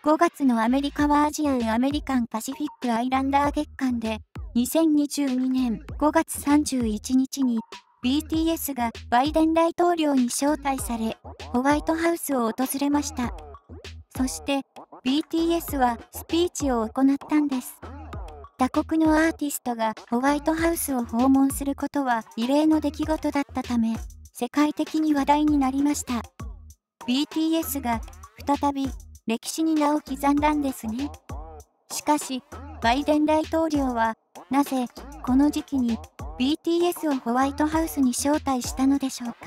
5月のアメリカはアジアン・アメリカン・パシフィック・アイランダー月間で、2022年5月31日に BTS がバイデン大統領に招待され、ホワイトハウスを訪れました。そして、BTS はスピーチを行ったんです。他国のアーティストがホワイトハウスを訪問することは異例の出来事だったため、世界的に話題になりました。BTS が再び歴史に名を刻んだんですね。しかし、バイデン大統領はなぜこの時期に BTS をホワイトハウスに招待したのでしょうか。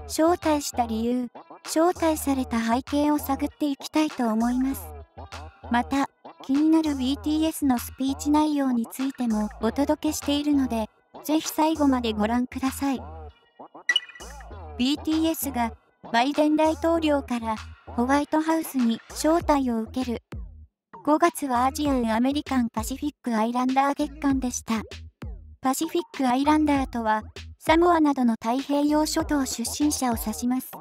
招待した理由、招待された背景を探っていきたいと思います。また、気になる BTS のスピーチ内容についてもお届けしているので、ぜひ最後までご覧ください。BTS がバイデン大統領からホワイトハウスに招待を受ける。5月はアジアン・アメリカン・パシフィック・アイランダー月間でした。パシフィック・アイランダーとは、サモアなどの太平洋諸島出身者を指します。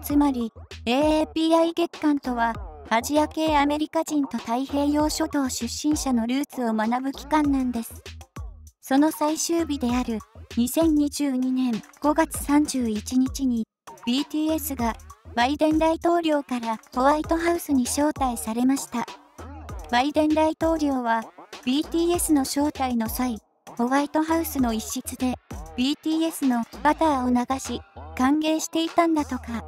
つまり、AAPI 月間とは、アジア系アメリカ人と太平洋諸島出身者のルーツを学ぶ期間なんです。その最終日である2022年5月31日に BTS がバイデン大統領からホワイトハウスに招待されました。バイデン大統領は BTS の招待の際、ホワイトハウスの一室で BTS のバターを流し歓迎していたんだとか。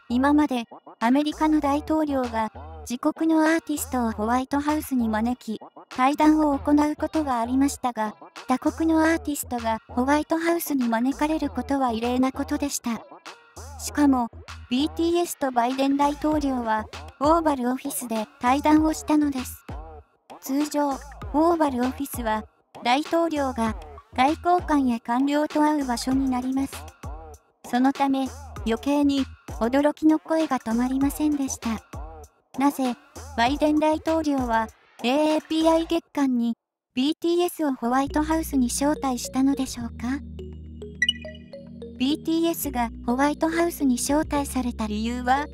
今までアメリカの大統領が自国のアーティストをホワイトハウスに招き対談を行うことがありましたが、他国のアーティストがホワイトハウスに招かれることは異例なことでした。しかも BTS とバイデン大統領はオーバルオフィスで対談をしたのです。通常、オーバルオフィスは大統領が外交官や官僚と会う場所になります。そのため余計に驚きの声が止まりませんでした。なぜバイデン大統領は AAPI 月間に BTS をホワイトハウスに招待したのでしょうか。 BTS がホワイトハウスに招待された理由は、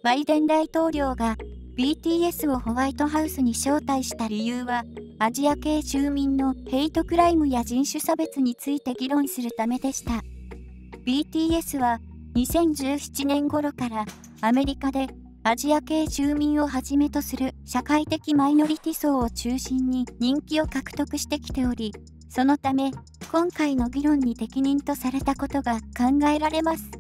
バイデン大統領が BTS をホワイトハウスに招待した理由は、アジア系住民のヘイトクライムや人種差別について議論するためでした。BTS は2017年頃からアメリカでアジア系住民をはじめとする社会的マイノリティ層を中心に人気を獲得してきており、そのため今回の議論に適任とされたことが考えられます。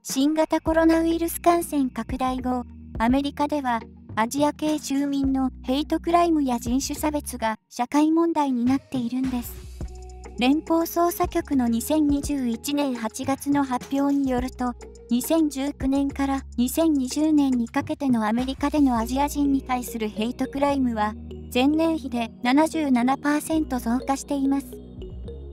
新型コロナウイルス感染拡大後、アメリカではアジア系住民のヘイトクライムや人種差別が社会問題になっているんです。連邦捜査局の2021年8月の発表によると、2019年から2020年にかけてのアメリカでのアジア人に対するヘイトクライムは、前年比で 77% 増加しています。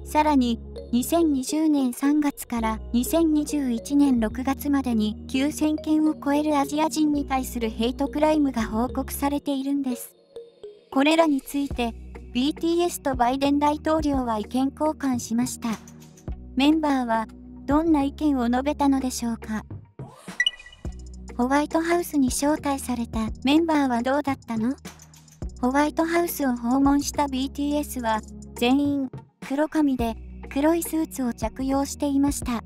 さらに、2020年3月から2021年6月までに9000件を超えるアジア人に対するヘイトクライムが報告されているんです。これらについて、BTS とバイデン大統領は意見交換しました。メンバーはどんな意見を述べたのでしょうか。ホワイトハウスに招待されたメンバーはどうだったの？ホワイトハウスを訪問した BTS は全員黒髪で黒いスーツを着用していました。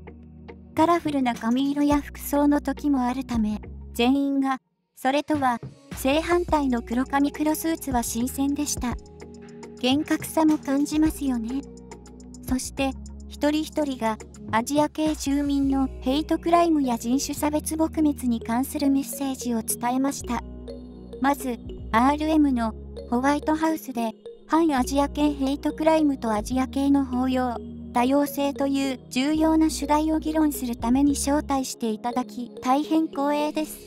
カラフルな髪色や服装の時もあるため、全員がそれとは正反対の黒髪黒スーツは新鮮でした。厳格さも感じますよね。そして一人一人がアジア系住民のヘイトクライムや人種差別撲滅に関するメッセージを伝えました。まず RM のホワイトハウスで反アジア系ヘイトクライムとアジア系の包容、多様性という重要な主題を議論するために招待していただき大変光栄です。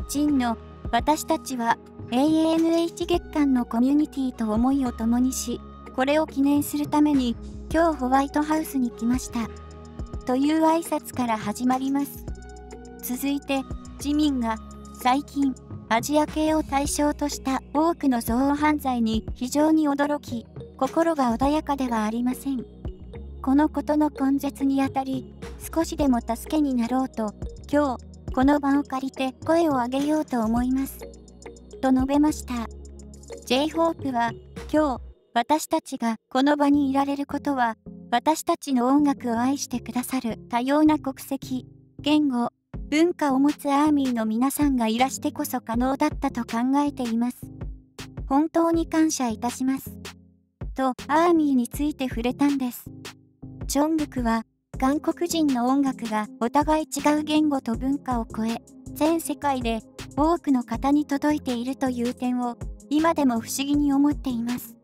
真の私たちはAANH 月間のコミュニティと思いを共にし、これを記念するために今日ホワイトハウスに来ました。という挨拶から始まります。続いて、自民が最近アジア系を対象とした多くの憎悪犯罪に非常に驚き、心が穏やかではありません。このことの根絶にあたり、少しでも助けになろうと、今日この場を借りて声を上げようと思います。と述べました。J-HOPE は、今日、私たちがこの場にいられることは、私たちの音楽を愛してくださる多様な国籍、言語、文化を持つアーミーの皆さんがいらしてこそ可能だったと考えています。本当に感謝いたします。と、アーミーについて触れたんです。チョングクは、韓国人の音楽がお互い違う言語と文化を超え、全世界で多くの方に届いているという点を、今でも不思議に思っています。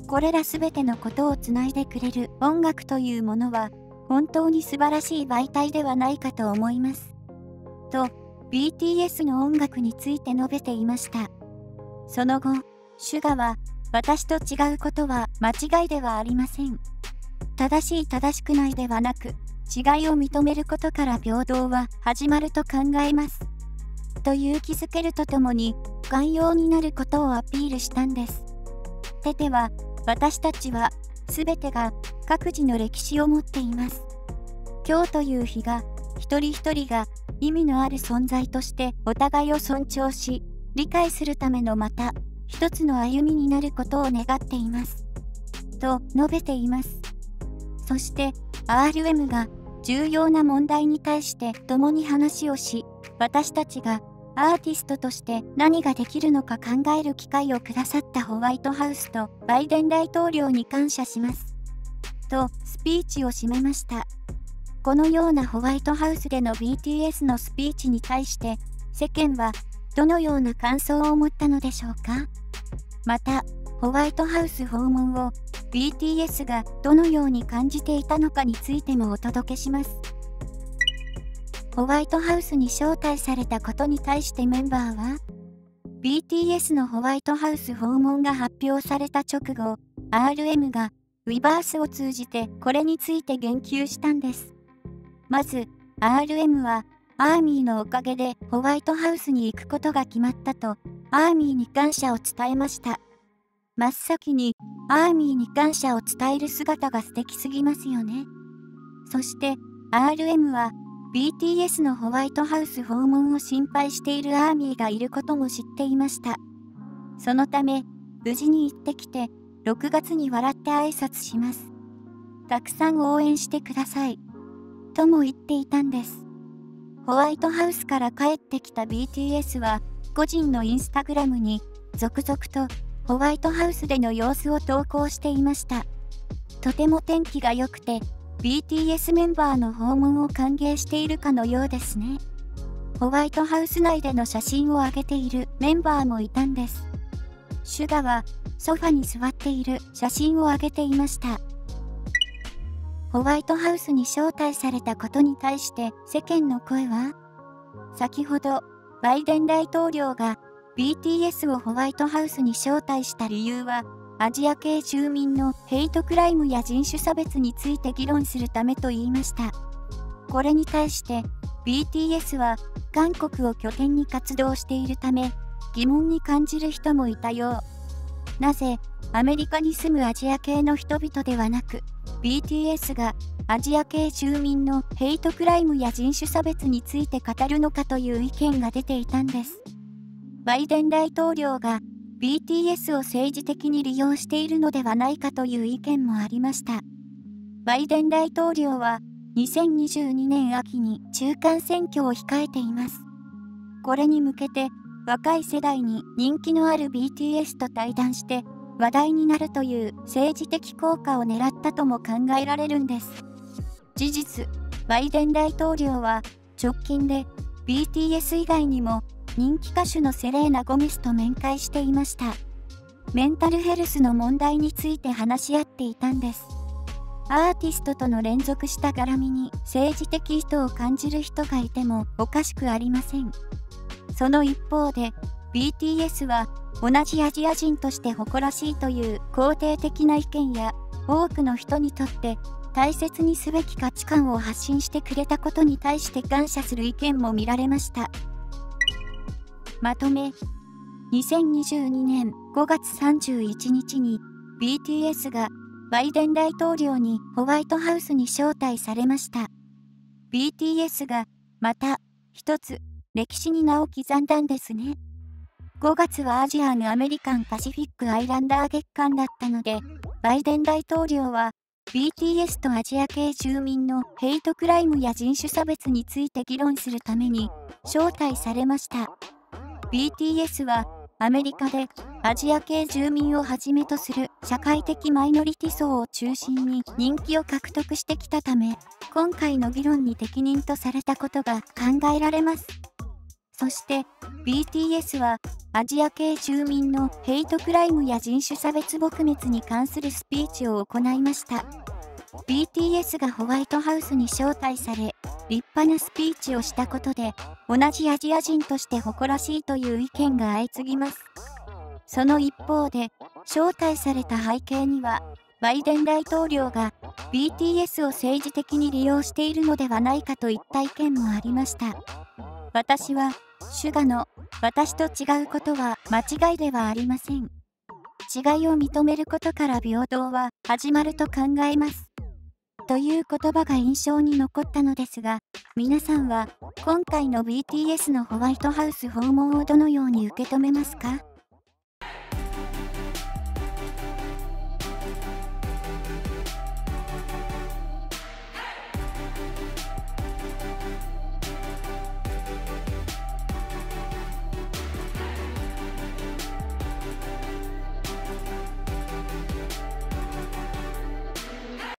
これらすべてのことをつないでくれる音楽というものは、本当に素晴らしい媒体ではないかと思います。と、BTS の音楽について述べていました。その後、シュガは、私と違うことは間違いではありません。正しい正しくないではなく、違いを認めることから平等は始まると考えます。と勇気づけるとともに、寛容になることをアピールしたんです。テテは、私たちは、すべてが各自の歴史を持っています。今日という日が、一人一人が意味のある存在としてお互いを尊重し、理解するためのまた、一つの歩みになることを願っています。と述べています。そして、RM が重要な問題に対して共に話をし、私たちがアーティストとして何ができるのか考える機会をくださったホワイトハウスとバイデン大統領に感謝します。とスピーチを締めました。このようなホワイトハウスでの BTS のスピーチに対して世間はどのような感想を持ったのでしょうか。また、ホワイトハウス訪問を BTS がどのように感じていたのかについてもお届けします。ホワイトハウスに招待されたことに対してメンバーは BTS のホワイトハウス訪問が発表された直後、RM がウィバースを通じてこれについて言及したんです。まず、RM はアーミーのおかげでホワイトハウスに行くことが決まったと、アーミーに感謝を伝えました。真っ先に、アーミーに感謝を伝える姿が素敵すぎますよね。そして、RM は、BTS のホワイトハウス訪問を心配しているアーミーがいることも知っていました。そのため、無事に行ってきて、6月に笑って挨拶します。たくさん応援してください。とも言っていたんです。ホワイトハウスから帰ってきた BTS は、個人のインスタグラムに、続々とホワイトハウスでの様子を投稿していました。とても天気が良くて、BTS メンバーの訪問を歓迎しているかのようですね。ホワイトハウス内での写真を上げているメンバーもいたんです。シュガはソファに座っている写真を上げていました。ホワイトハウスに招待されたことに対して世間の声は、先ほどバイデン大統領が BTS をホワイトハウスに招待した理由は、アジア系住民のヘイトクライムや人種差別について議論するためと言いました。これに対して BTS は韓国を拠点に活動しているため疑問に感じる人もいたよう。なぜアメリカに住むアジア系の人々ではなく BTS がアジア系住民のヘイトクライムや人種差別について語るのかという意見が出ていたんです。バイデン大統領が BTS を政治的に利用しているのではないかという意見もありました。バイデン大統領は2022年秋に中間選挙を控えています。これに向けて若い世代に人気のある BTS と対談して話題になるという政治的効果を狙ったとも考えられるんです。事実、バイデン大統領は直近で BTS 以外にも人気歌手のセレーナ・ゴメスと面会していました。メンタルヘルスの問題について話し合っていたんです。アーティストとの連続した絡みに政治的意図を感じる人がいてもおかしくありません。その一方で BTS は同じアジア人として誇らしいという肯定的な意見や多くの人にとって大切にすべき価値観を発信してくれたことに対して感謝する意見も見られました。まとめ、2022年5月31日に BTS がバイデン大統領にホワイトハウスに招待されました。BTS がまた一つ、歴史に名を刻んだんですね。5月はアジアン・アメリカン・パシフィック・アイランダー月間だったので、バイデン大統領は BTS とアジア系住民のヘイトクライムや人種差別について議論するために招待されました。BTS はアメリカでアジア系住民をはじめとする社会的マイノリティ層を中心に人気を獲得してきたため、今回の議論に適任とされたことが考えられます。そして BTS はアジア系住民のヘイトクライムや人種差別撲滅に関するスピーチを行いました。BTS がホワイトハウスに招待され、立派なスピーチをしたことで、同じアジア人として誇らしいという意見が相次ぎます。その一方で、招待された背景には、バイデン大統領が BTS を政治的に利用しているのではないかといった意見もありました。私は、SUGAの私と違うことは間違いではありません。違いを認めることから平等は始まると考えます。という言葉が印象に残ったのですが、皆さんは今回の BTS のホワイトハウス訪問をどのように受け止めますか？